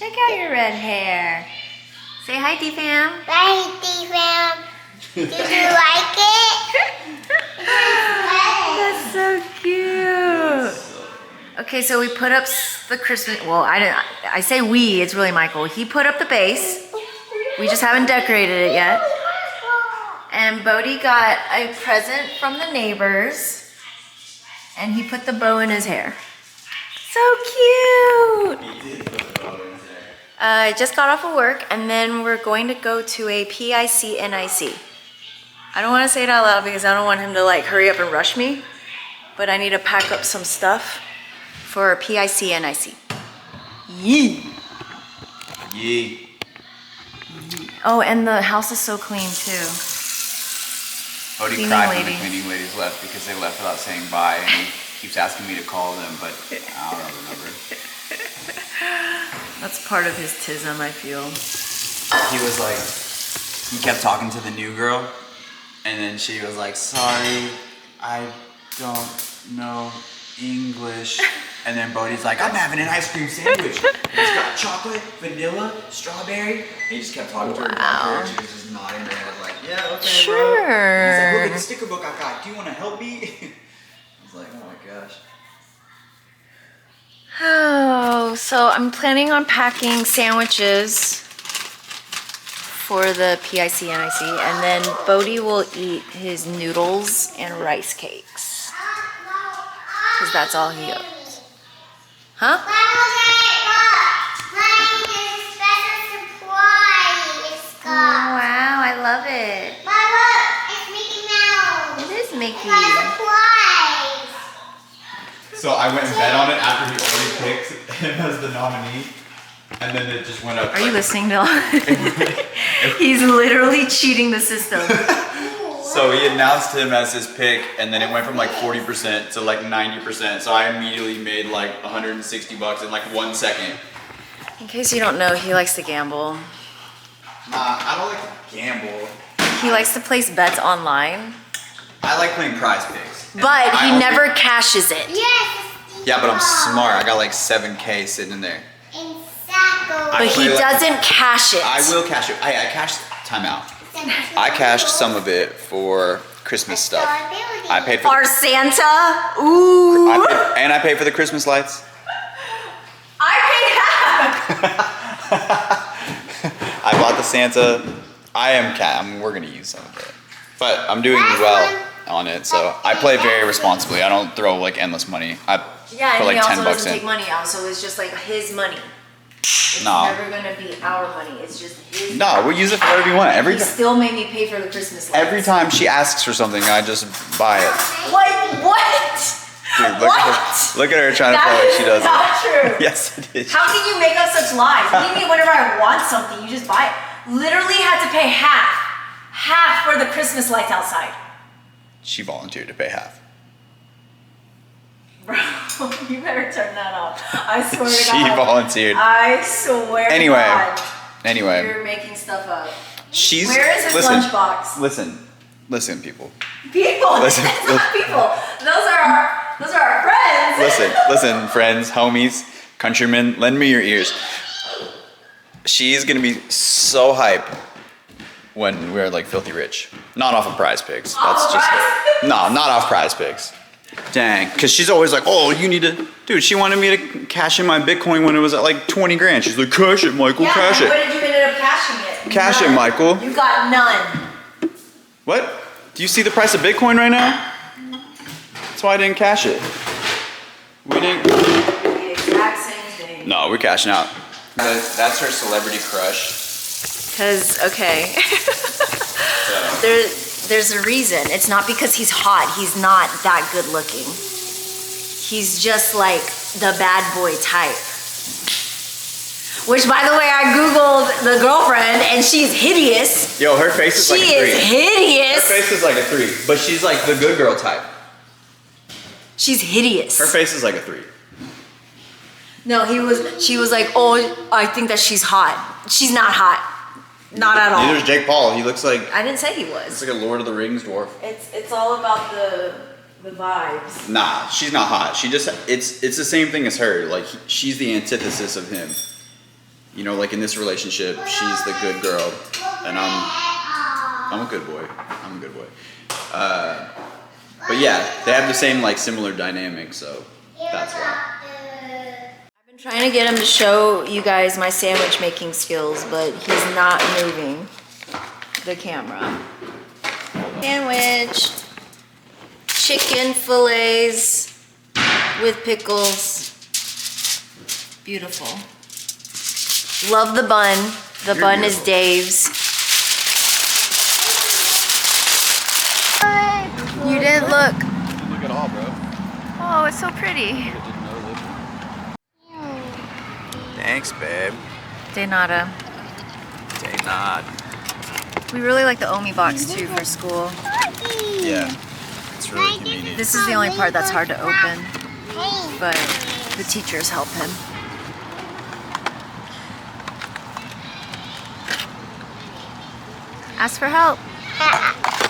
Check out your red hair. Say hi, D-Fam. Hi, D-Fam. Did you like it? That's so cute. Okay, so we put up the Christmas, well, I say we, it's really Michael. He put up the base. We just haven't decorated it yet. And Bodhi got a present from the neighbors. And he put the bow in his hair. So cute. He did put the bow in his hair. I just got off of work and then we're going to go to a PICNIC. I don't want to say it out loud because I don't want him to like hurry up and rush me, but I need to pack up some stuff for PICNIC. Yee. Yee. Oh, and the house is so clean too. Bodhi Cleaning cried when the lady. cleaning ladies left because they left without saying bye, and he keeps asking me to call them, but I don't remember. That's part of his tism, I feel. He was like, he kept talking to the new girl, and then she was like, sorry, I don't know English. And then Bodhi's like, I'm having an ice cream sandwich. It's got chocolate, vanilla, strawberry. And he just kept talking to her. Wow. And she was just nodding her head like, yeah, okay, Sure. bro. And he's like, look at the sticker book I got. Do you want to help me? I was like, oh my gosh. Oh, so I'm planning on packing sandwiches for the PICNIC, and then Bodhi will eat his noodles and rice cakes, because that's all he owes. Huh? Oh, wow, I love it. It is Mickey. So I went and bet on it after he already picked him as the nominee, and then it just went up. Are you listening, Bill? He's literally cheating the system. So he announced him as his pick, and then it went from like 40% to like 90%. So I immediately made like 160 bucks in like 1 second. In case you don't know, he likes to gamble. Nah, I don't like to gamble. He likes to place bets online, I like playing prize picks. but I he only- never cashes it. Yeah, but I'm smart. I got like 7K sitting in there. But he doesn't cash it. I will cash it. I cashed timeout. I cashed some of it for Christmas stuff. I paid for Our Santa? Ooh. and I paid for the Christmas lights. I paid half. I bought the Santa. We're gonna use some of it, but I'm doing well on it. So I play very responsibly. I don't throw like endless money. I Yeah, put and like he 10 also bucks doesn't take in. money out, so it's just like his money. It's No. never gonna be our money. It's just his. No, we'll use it for whatever you want. He still made me pay for the Christmas lights. Every time she asks for something, I just buy it. What? Dude, What? Look at her trying to That play like she is doesn't. not true. Yes, it is. How can you make up such lies? What do you mean whenever I want something, you just buy it? Literally had to pay half for the Christmas lights outside. She volunteered to pay half. Bro, you better turn that off. I swear to She God. volunteered. I swear Anyway, to God. Anyway, You're making stuff up. she's. Where is his listen, lunchbox? Listen, people. People. Listen, It's not people. Those are our friends. Listen, friends, homies, countrymen, lend me your ears. She's gonna be so hype when we're like filthy rich. Not off of prize picks. That's just no, not off prize picks. Dang, because she's always like, oh, you need to, dude. She wanted me to cash in my Bitcoin when it was at like 20 grand. She's like, cash it, Michael, Yeah, cash what it. did you ended up cashing it? Cash it, None. Michael. You got none. What? Do you see the price of Bitcoin right now? That's why I didn't cash it. We didn't. The exact same thing. No, we're cashing out. That's her celebrity crush. Because, okay. So. There's a reason. It's not because he's hot. He's not that good looking. He's just like the bad boy type. Which, by the way, I Googled the girlfriend and she's hideous. Yo, her face is She like a 3. is hideous. Her face is like a 3, but she's like the good girl type. She's hideous. Her face is like a 3. No, she was like, oh, I think that she's hot. She's not hot. Not at all. Neither is Jake Paul. He looks like I didn't say he was. it's like a Lord of the Rings dwarf. It's all about the vibes. Nah, she's not hot. She just it's the same thing as her. Like she's the antithesis of him. You know, like in this relationship, she's the good girl, and I'm a good boy. I'm a good boy. But yeah, they have the same like similar dynamic, so that's why. I've been trying to get him to show you guys my sandwich making skills, but he's not moving the camera. Sandwich. Chicken fillets with pickles. Beautiful. Love the bun. The You're bun beautiful. is Dave's. You didn't look. Look at all, bro. Oh, it's so pretty. Thanks, babe. De nada. Day not. We really like the Omi box too for school. Yeah, it's really convenient. This is the only part that's hard to open, but the teachers help him. Ask for help.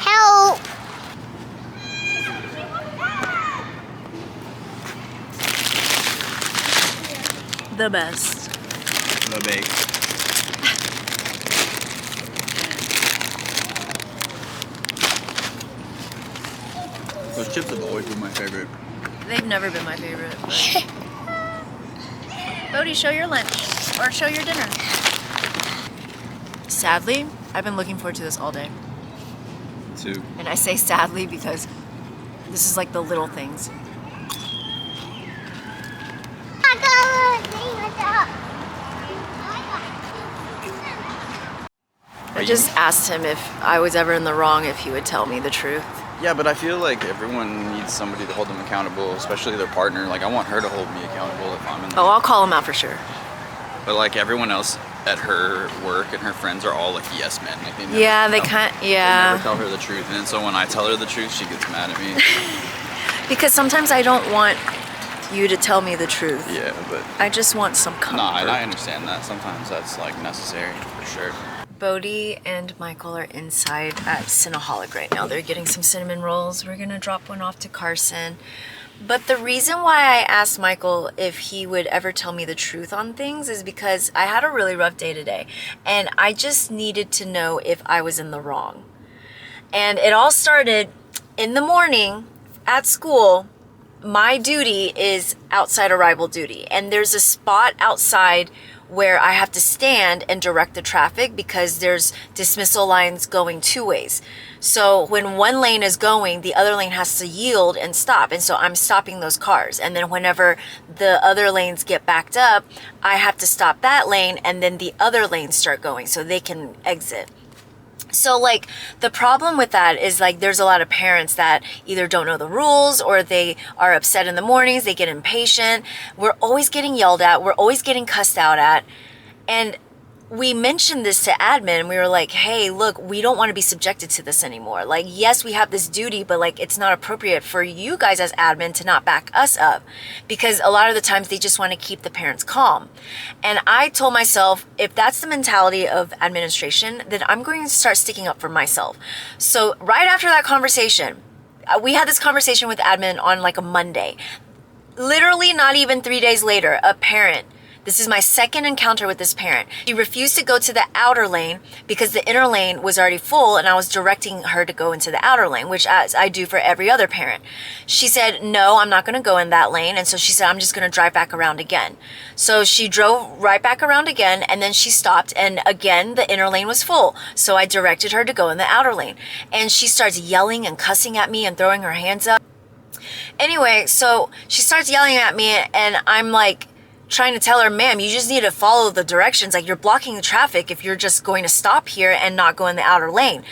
Help! The best. The bake. Those chips have always been my favorite. They've never been my favorite. But... Bodhi, show your lunch or show your dinner. Sadly, I've been looking forward to this all day. Too. And I say sadly because this is like the little things. I just asked him if I was ever in the wrong, if he would tell me the truth. Yeah, but I feel like everyone needs somebody to hold them accountable, especially their partner. Like, I want her to hold me accountable if I'm in the Oh, I'll call him out for sure. But like everyone else at her work and her friends are all like yes men. Like they never Yeah, they tell- can't, They yeah. never tell her the truth, and then so when I tell her the truth, she gets mad at me. Because sometimes I don't want you to tell me the truth. Yeah, but I just want some comfort. no, I understand that. Sometimes that's like necessary for sure. Bodhi and Michael are inside at Cinnaholic right now. They're getting some cinnamon rolls. We're gonna drop one off to Carson. But the reason why I asked Michael if he would ever tell me the truth on things is because I had a really rough day today. And I just needed to know if I was in the wrong. And it all started in the morning at school. My duty is outside arrival duty. And there's a spot outside where I have to stand and direct the traffic because there's dismissal lines going two ways. So when one lane is going, the other lane has to yield and stop. And so I'm stopping those cars. And then whenever the other lanes get backed up, I have to stop that lane and then the other lanes start going so they can exit. So like the problem with that is like there's a lot of parents that either don't know the rules or they are upset in the mornings, they get impatient. We're always getting yelled at, we're always getting cussed out at. And we mentioned this to admin and we were like, hey, look, we don't want to be subjected to this anymore. Like, yes, we have this duty, but like it's not appropriate for you guys as admin to not back us up because a lot of the times they just want to keep the parents calm. And I told myself, if that's the mentality of administration, then I'm going to start sticking up for myself. So right after that conversation, we had this conversation with admin on like a Monday. Literally not even 3 days later, a parent, this is my second encounter with this parent. She refused to go to the outer lane because the inner lane was already full and I was directing her to go into the outer lane, which as I do for every other parent. She said, no, I'm not gonna go in that lane. And so she said, I'm just gonna drive back around again. So she drove right back around again and then she stopped and again, the inner lane was full. So I directed her to go in the outer lane. And she starts yelling and cussing at me and throwing her hands up. Anyway, so she starts yelling at me and I'm like, trying to tell her, ma'am, you just need to follow the directions. Like you're blocking the traffic if you're just going to stop here and not go in the outer lane.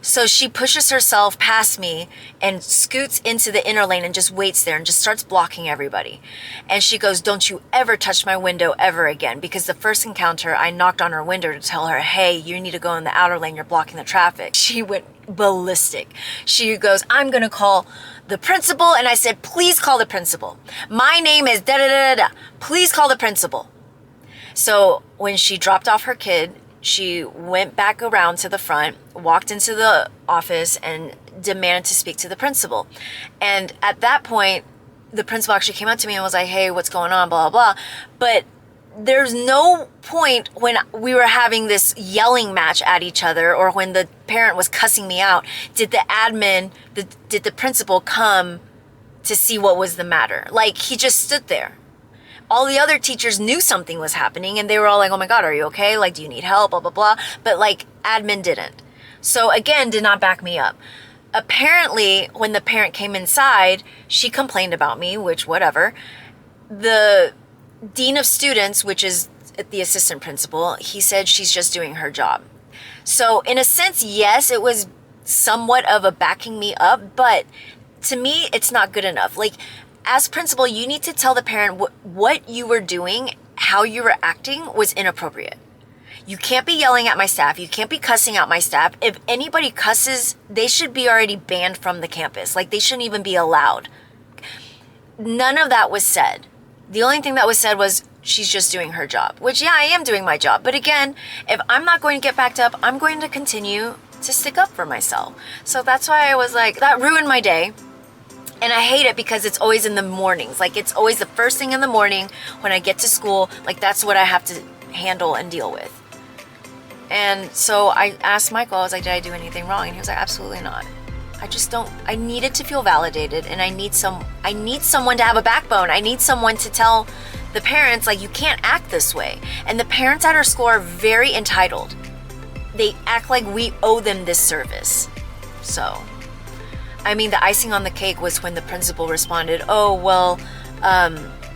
So she pushes herself past me and scoots into the inner lane and just waits there and just starts blocking everybody. And she goes, don't you ever touch my window ever again. Because the first encounter, I knocked on her window to tell her, hey, you need to go in the outer lane. You're blocking the traffic. She went ballistic. She goes, I'm going to call the principal. And I said, please call the principal. My name is da-da-da-da-da. Please call the principal. So when she dropped off her kid, she went back around to the front, walked into the office and demanded to speak to the principal. And at that point, the principal actually came up to me and was like, hey, what's going on, blah, blah, blah. But there's no point when we were having this yelling match at each other or when the parent was cussing me out, did the principal come to see what was the matter. Like, he just stood there. All the other teachers knew something was happening and they were all like, oh my God, are you okay? Like, do you need help? Blah, blah, blah. But like, admin didn't. So again, did not back me up. Apparently, when the parent came inside, she complained about me, which whatever. The dean of students, which is the assistant principal, he said she's just doing her job. So in a sense, yes, it was somewhat of a backing me up, but to me, it's not good enough. Like, as principal, you need to tell the parent what you were doing, how you were acting was inappropriate. You can't be yelling at my staff. You can't be cussing out my staff. If anybody cusses, they should be already banned from the campus. Like, they shouldn't even be allowed. None of that was said. The only thing that was said was, she's just doing her job. Which, yeah, I am doing my job. But again, if I'm not going to get backed up, I'm going to continue to stick up for myself. So that's why I was like, that ruined my day. And I hate it because it's always in the mornings. Like, it's always the first thing in the morning when I get to school. Like, that's what I have to handle and deal with. And so I asked Michael, I was like, did I do anything wrong? And he was like, absolutely not. I needed to feel validated, and I need someone to have a backbone. I need someone to tell the parents, like, you can't act this way. And the parents at our school are very entitled. They act like we owe them this service. So, I mean, the icing on the cake was when the principal responded, oh, well,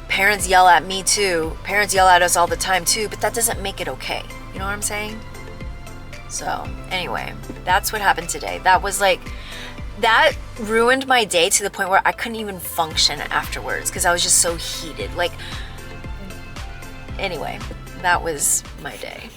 parents yell at me too. Parents yell at us all the time too, but that doesn't make it okay. You know what I'm saying? So, anyway, that's what happened today. That ruined my day to the point where I couldn't even function afterwards because I was just so heated. Like, anyway, that was my day.